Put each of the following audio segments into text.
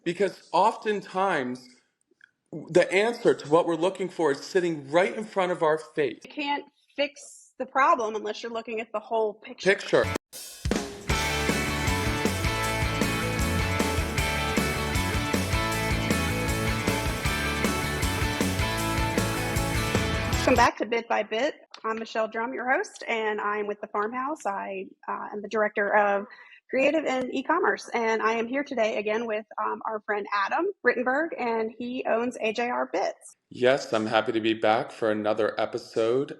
because oftentimes the answer to what we're looking for is sitting right in front of our face. You can't fix the problem unless you're looking at the whole picture. Welcome back to Bit by Bit. I'm Michelle Drum, your host, and I'm with the Farmhouse. I am the director of creative and e-commerce, and I am here today again with our friend Adam Rittenberg, and he owns AJR Bits. Yes, I'm happy to be back for another episode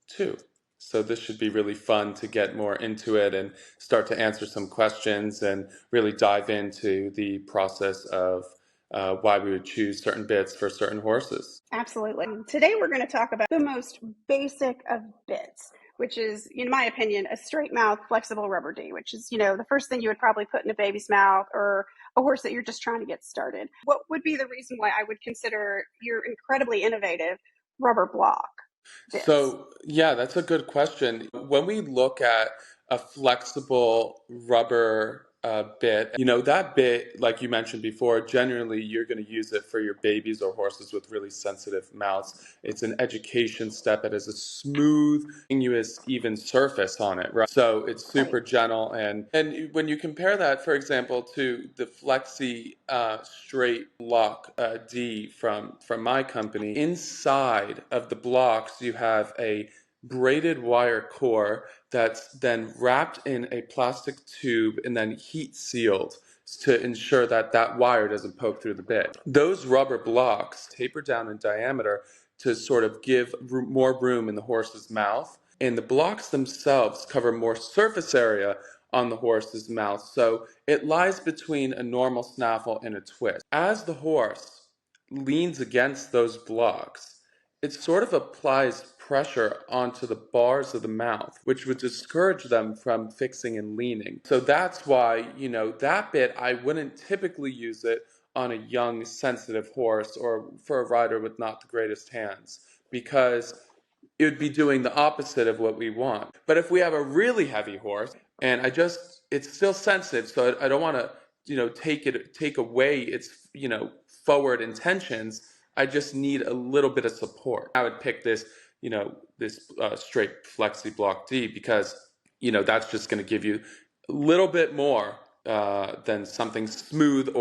2. So this should be really fun to get more into it and start to answer some questions and really dive into the process of why we would choose certain bits for certain horses. Absolutely. Today we're going to talk about the most basic of bits, which is, in my opinion, a straight mouth flexible rubber D, which is, the first thing you would probably put in a baby's mouth or a horse that you're just trying to get started. What would be the reason why I would consider your incredibly innovative rubber block bits? So, yeah, that's a good question. When we look at a flexible rubber bit, that bit, like you mentioned before, generally you're going to use it for your babies or horses with really sensitive mouths. It's an education step. It has a smooth, continuous, even surface on it, right? So it's super gentle. And when you compare that, for example, to the Flexi straight block D from my company, inside of the blocks you have a braided wire core that's then wrapped in a plastic tube and then heat sealed to ensure that that wire doesn't poke through the bit. Those rubber blocks taper down in diameter to sort of give more room in the horse's mouth, and the blocks themselves cover more surface area on the horse's mouth, so it lies between a normal snaffle and a twist. As the horse leans against those blocks, it sort of applies pressure onto the bars of the mouth, which would discourage them from fixing and leaning. So that's why, that bit, I wouldn't typically use it on a young, sensitive horse or for a rider with not the greatest hands, because it would be doing the opposite of what we want. But if we have a really heavy horse, and it's still sensitive, so I don't want to, take away its, forward intentions. I just need a little bit of support. I would pick this, this straight Flexi Block D because, that's just going to give you a little bit more than something smooth,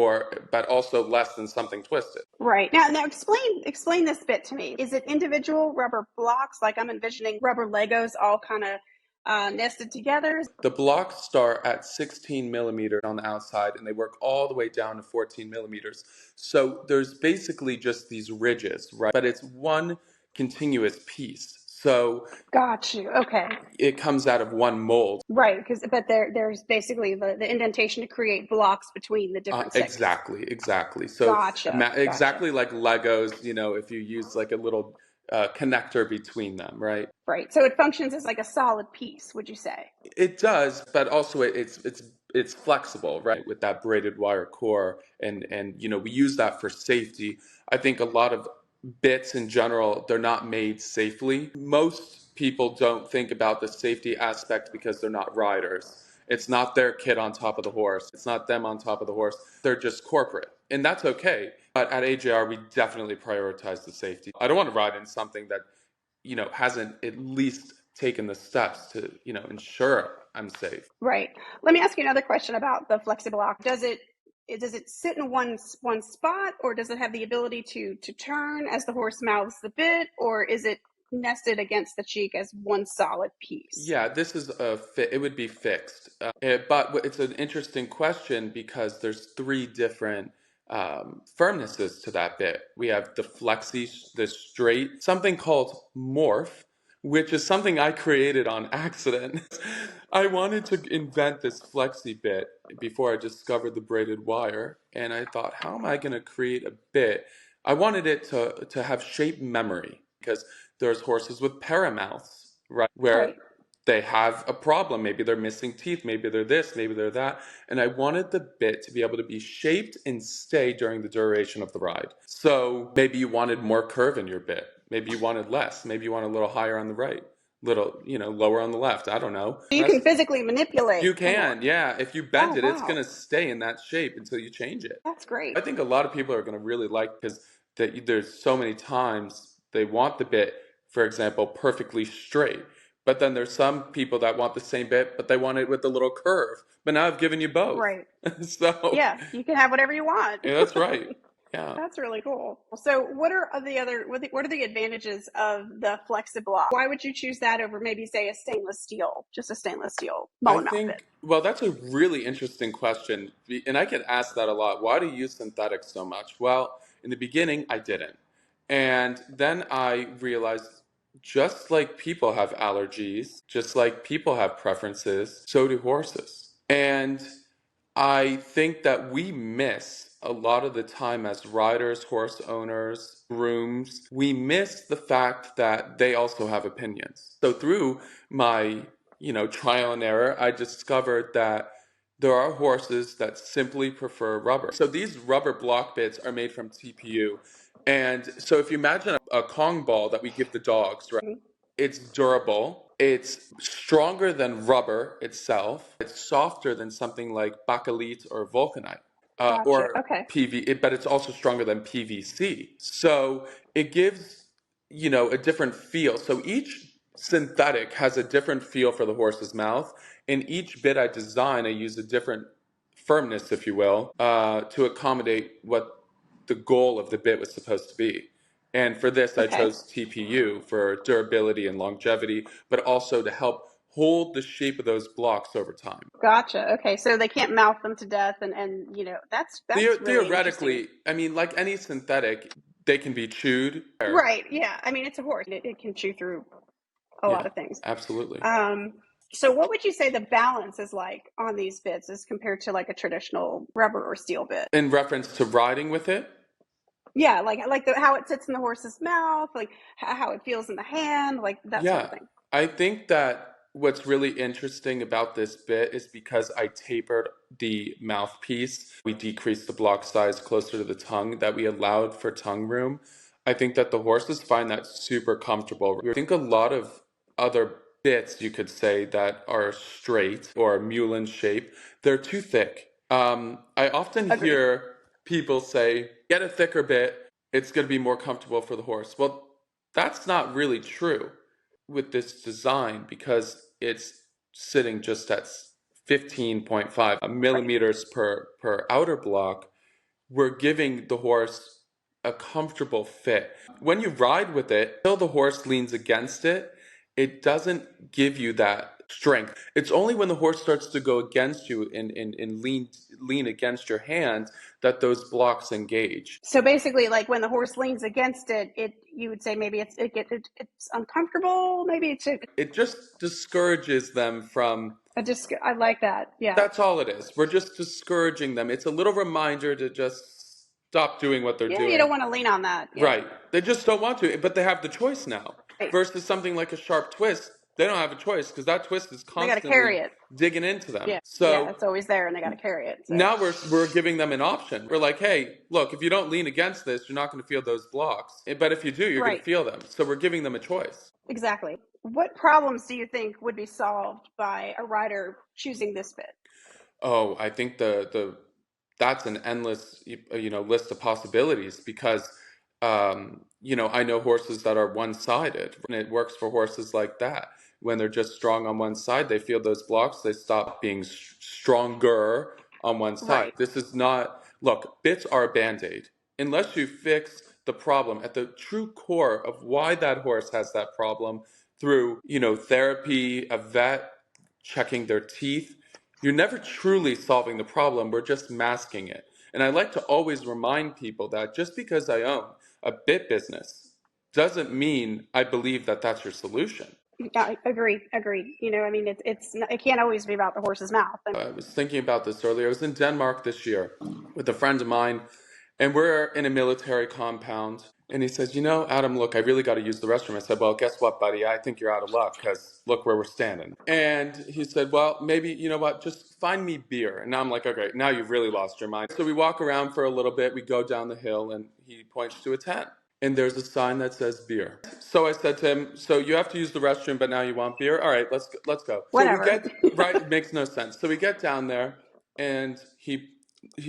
but also less than something twisted. Right. Now explain this bit to me. Is it individual rubber blocks? Like I'm envisioning rubber Legos all kind of nested together? The blocks start at 16 millimeters on the outside and they work all the way down to 14 millimeters. So there's basically just these ridges, right? But it's one continuous piece. So got you. Okay. It comes out of one mold. Right, but there's basically the indentation to create blocks between the different segments. Exactly. So gotcha. Exactly like Legos, if you use like a little connector between them, right? Right. So it functions as like a solid piece, would you say? It does, but also it's flexible, right? With that braided wire core, and we use that for safety. I think a lot of bits in general, they're not made safely. Most people don't think about the safety aspect because they're not riders. It's not their kid on top of the horse. It's not them on top of the horse. They're just corporate, and that's okay. But at AJR, we definitely prioritize the safety. I don't want to ride in something that, hasn't at least taken the steps to, ensure I'm safe. Right. Let me ask you another question about the flexible block. Does it sit in one spot, or does it have the ability to turn as the horse mouths the bit, or is it nested against the cheek as one solid piece? Yeah, this is it would be fixed. But it's an interesting question because there's 3 different firmnesses to that bit. We have the Flexi, the straight, something called Morph, which is something I created on accident. I wanted to invent this Flexi bit before I discovered the braided wire, and I thought, how am I going to create a bit? I wanted it to have shape memory because there's horses with paramouths, right? Where they have a problem. Maybe they're missing teeth. Maybe they're this. Maybe they're that. And I wanted the bit to be able to be shaped and stay during the duration of the ride. So maybe you wanted more curve in your bit. Maybe you wanted less. Maybe you want a little higher on the right, little, lower on the left. I don't know. You can physically manipulate You the can, horse. yeah. If you Oh, bend it, it's wow. going to stay in that shape until you change it. That's great. I think a lot of people are going to really like because there's so many times they want the bit, for example, perfectly straight. But then there's some people that want the same bit, but they want it with a little curve. But now I've given you both. Right. So, Yeah, you can have whatever you want. yeah, that's right. Yeah. That's really cool. So, what are the advantages of the FlexiBlock? Why would you choose that over maybe say a stainless steel, just a stainless steel I mullen mouth bit? think, well, that's a really interesting question. And I get asked that a lot. Why do you use synthetics so much? Well, in the beginning, I didn't. And then I realized just like people have allergies, just like people have preferences, so do horses. And I think that we miss a lot of the time as riders, horse owners, grooms, we miss the fact that they also have opinions. So through my, trial and error, I discovered that there are horses that simply prefer rubber. So these rubber block bits are made from TPU. And so if you imagine a Kong ball that we give the dogs, right? It's durable. It's stronger than rubber itself. It's softer than something like bakelite or vulcanite, Gotcha. or Okay. but it's also stronger than PVC. So it gives, a different feel. So each synthetic has a different feel for the horse's mouth. In each bit I design, I use a different firmness, if you will, to accommodate what the goal of the bit was supposed to be. And for this, I Okay. chose TPU for durability and longevity, but also to help hold the shape of those blocks over time. Gotcha. Okay. So they can't mouth them to death, and that's really interesting. Theoretically, I mean, like any synthetic, they can be chewed. Right. Yeah. I mean, it's a horse. It can chew through a lot Yeah, of things. absolutely. So what would you say the balance is like on these bits as compared to like a traditional rubber or steel bit? In reference to riding with it, Yeah, like how it sits in the horse's mouth, like how it feels in the hand, like that sort of yeah, thing. I think that what's really interesting about this bit is because I tapered the mouthpiece, we decreased the block size closer to the tongue, that we allowed for tongue room. I think that the horses find that super comfortable. I think a lot of other bits, you could say, that are straight or mulin shape, they're too thick. I often Agreed. hear people say, get a thicker bit, it's going to be more comfortable for the horse. Well, that's not really true with this design because it's sitting just at 15.5 Right. millimeters per outer block. We're giving the horse a comfortable fit. When you ride with it, until the horse leans against it, it doesn't give you that strength. It's only when the horse starts to go against you and lean against your hand that those blocks engage. So basically, like when the horse leans against it, you would say maybe it's uncomfortable. Maybe It just discourages them from. I like that. Yeah. That's all it is. We're just discouraging them. It's a little reminder to just stop doing what they're Yeah, you doing. don't want to lean on that. Yeah. Right. They just don't want to, but they have the choice now. Right. Versus something like a sharp twist, they don't have a choice because that twist is They got to carry constantly it. digging into them. Yeah. Yeah, So it's always there, and they got to carry it. So. now we're giving them an option. We're like, hey, look, if you don't lean against this, you're not going to feel those blocks. But if you do, you're going to Right. feel them. So we're giving them a choice. Exactly. What problems do you think would be solved by a rider choosing this bit? Oh, I think the that's an endless list of possibilities because I know horses that are one-sided and it works for horses like that. When they're just strong on one side, they feel those blocks, they stop being stronger on one side. Right. This is not, look, bits are a band-aid. Unless you fix the problem at the true core of why that horse has that problem through, therapy, a vet, checking their teeth, you're never truly solving the problem. We're just masking it. And I like to always remind people that just because I own a bit business doesn't mean I believe that that's your solution. Yeah, agree. I mean, it can't always be about the horse's mouth. I was thinking about this earlier. I was in Denmark this year with a friend of mine, and we're in a military compound. And he says, Adam, look, I really got to use the restroom. I said, well, guess what, buddy? I think you're out of luck because look where we're standing. And he said, well, maybe, you know what? Just find me beer. And now I'm like, okay, now you've really lost your mind. So we walk around for a little bit. We go down the hill, and he points to a tent. and there's a sign that says beer. So I said to him, so you have to use the restroom, but now you want beer? All right, let's go. So we Whatever. get, right, it makes no sense. So we get down there, and he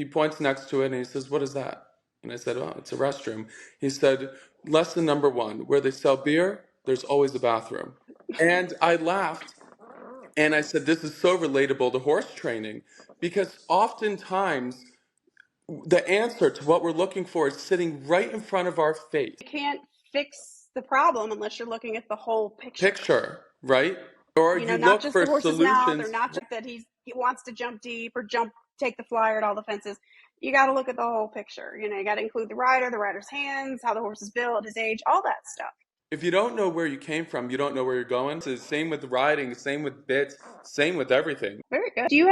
points next to it, and he says, what is that? And I said, oh, it's a restroom. He said, lesson number one, where they sell beer, there's always a bathroom. And I laughed, and I said, this is so relatable to horse training, because oftentimes the answer to what we're looking for is sitting right in front of our face. You can't fix the problem unless you're looking at the whole picture. Right? Or you Not look just for the horse's mouth, or solutions. not just that he wants to jump deep or take the flyer at all the fences. You got to look at the whole picture. You got to include the rider's hands, how the horse is built, his age, all that stuff. If you don't know where you came from, you don't know where you're going. It's the same with riding, same with bits, same with everything. Very good. Do you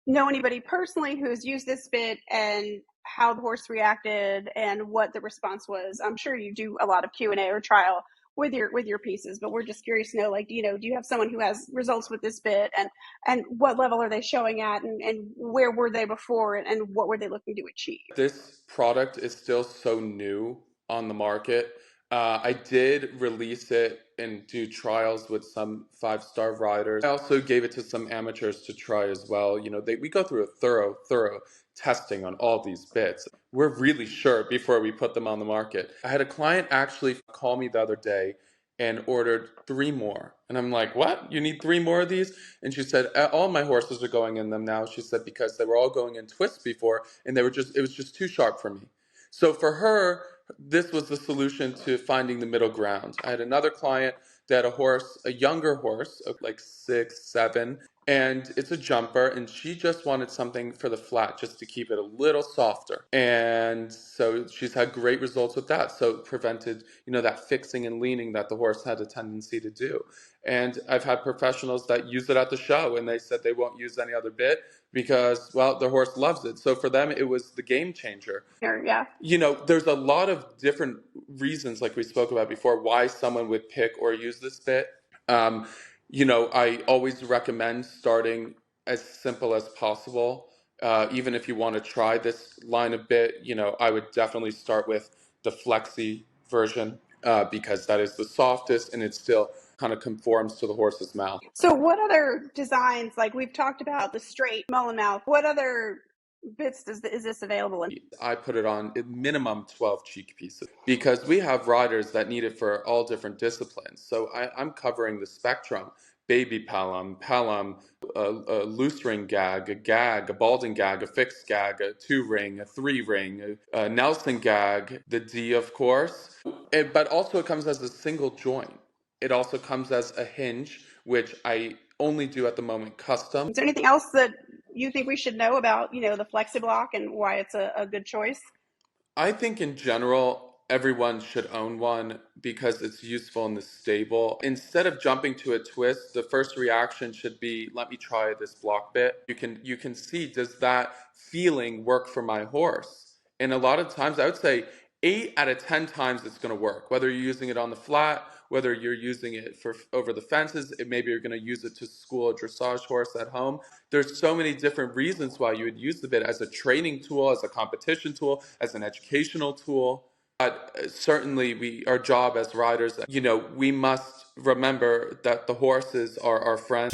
know anybody personally who's used this bit and how the horse reacted and what the response was? I'm sure you do a lot of Q&A or trial with your pieces, but we're just curious to know, like, do you have someone who has results with this bit, and what level are they showing at, and where were they before, and what were they looking to achieve? This product is still so new on the market. I did release it and do trials with some 5-star riders. I also gave it to some amateurs to try as well. We go through a thorough testing on all these bits. We're really sure before we put them on the market. I had a client actually call me the other day and ordered 3 more. And I'm like, what? You need 3 more of these? And she said, all my horses are going in them now. She said, because they were all going in twists before, and it was just too sharp for me. So for her, this was the solution to finding the middle ground. I had another client that had a younger horse, of like 6, 7, and it's a jumper, and she just wanted something for the flat just to keep it a little softer. And so she's had great results with that. So it prevented, that fixing and leaning that the horse had a tendency to do. And I've had professionals that use it at the show, and they said they won't use any other bit because, well, their horse loves it. So for them, it was the game changer. Yeah. There's a lot of different reasons, like we spoke about before, why someone would pick or use this bit. I always recommend starting as simple as possible. Even if you want to try this line of bit, I would definitely start with the Flexi version because that is the softest and it still kind of conforms to the horse's mouth. So what other designs, like we've talked about the straight Mullen mouth, what other bits is this available in? I put it on minimum 12 cheek pieces because we have riders that need it for all different disciplines. So I'm covering the spectrum. Baby Pelham, a loose ring gag, a balding gag, a fixed gag, a 2-ring, a 3-ring, a Nelson gag, the D, of course. But also it comes as a single joint. It also comes as a hinge, which I only do at the moment custom. Is there anything else that you think we should know about, the FlexiBlock and why it's a good choice? I think in general, everyone should own one because it's useful in the stable. Instead of jumping to a twist, the first reaction should be, let me try this block bit. You can see, does that feeling work for my horse? And a lot of times, I would say 8 out of 10 times it's going to work, whether you're using it on the flat, whether you're using it for over the fences, maybe you're going to use it to school a dressage horse at home. There's so many different reasons why you would use the bit as a training tool, as a competition tool, as an educational tool. But certainly our job as riders, we must remember that the horses are our friends.